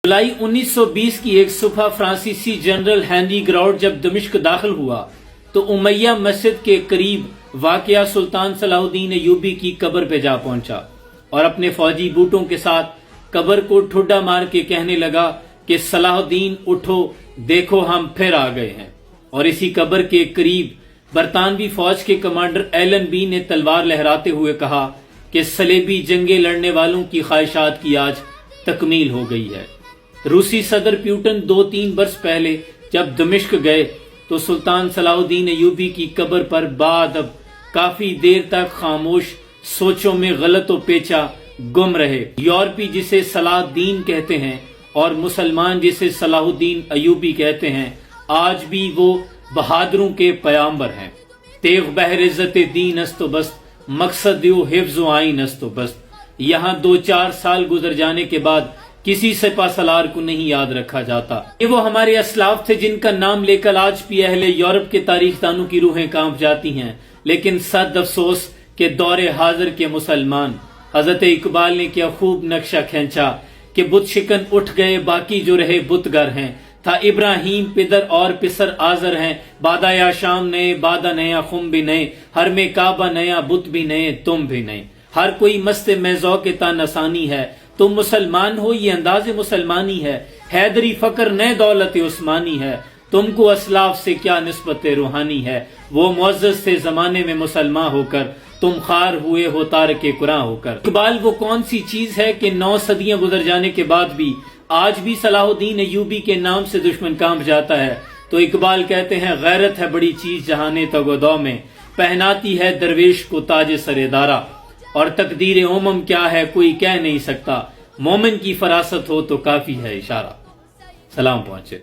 جولائی 1920 کی ایک صبح فرانسیسی جنرل ہینری گراؤٹ جب دمشق داخل ہوا تو امیہ مسجد کے قریب واقعہ سلطان صلاح الدین ایوبی کی قبر پہ جا پہنچا اور اپنے فوجی بوٹوں کے ساتھ قبر کو ٹھڈا مار کے کہنے لگا کہ صلاح الدین اٹھو، دیکھو ہم پھر آ گئے ہیں۔ اور اسی قبر کے قریب برطانوی فوج کے کمانڈر ایلن بی نے تلوار لہراتے ہوئے کہا کہ صلیبی جنگیں لڑنے والوں کی خواہشات کی آج تکمیل ہو گئی ہے۔ روسی صدر پیوٹن 2-3 برس پہلے جب دمشق گئے تو سلطان صلاح الدین ایوبی کی قبر پر بعد کافی دیر تک خاموش سوچوں میں غلط و پیچا گم رہے۔ یورپی جسے صلاح الدین کہتے ہیں اور مسلمان جسے صلاح الدین ایوبی کہتے ہیں، آج بھی وہ بہادروں کے پیامبر ہیں۔ تیغ بہر عزت دین است و بست، مقصد یو حفظ و آئین است و بست۔ یہاں 2-4 سال گزر جانے کے بعد کسی سپہ سالار کو نہیں یاد رکھا جاتا۔ یہ وہ ہمارے اسلاف تھے جن کا نام لے کر آج بھی اہل یورپ کے تاریخ دانوں کی روحیں کانپ جاتی ہیں، لیکن صد افسوس کہ دور حاضر کے مسلمان۔ حضرت اقبال نے کیا خوب نقشہ کھینچا کہ بت شکن اٹھ گئے، باقی جو رہے بت گر ہیں۔ تھا ابراہیم پدر اور پسر آزر ہیں، بادہ یا شام نئے، بادہ نیا خم بھی نئے، ہر میں کعبہ نیا، بت بھی نئے، تم بھی نئے۔ ہر کوئی مست میزو کے تن آسانی ہے، تم مسلمان ہو یہ انداز مسلمانی ہے۔ حیدری فقر نئے دولت عثمانی ہے، تم کو اسلاف سے کیا نسبت روحانی ہے۔ وہ معزز سے زمانے میں مسلمان ہو کر، تم خار ہوئے ہو تارک قرآن ہو کر۔ اقبال وہ کون سی چیز ہے کہ 9 صدیاں گزر جانے کے بعد بھی آج بھی صلاح الدین ایوبی کے نام سے دشمن کانپ جاتا ہے؟ تو اقبال کہتے ہیں غیرت ہے بڑی چیز جہاں تگودو میں، پہناتی ہے درویش کو تاج سر دارا۔ اور تقدیر امم کیا ہے کوئی کہہ نہیں سکتا، مومن کی فراست ہو تو کافی ہے اشارہ۔ سلام پہنچے۔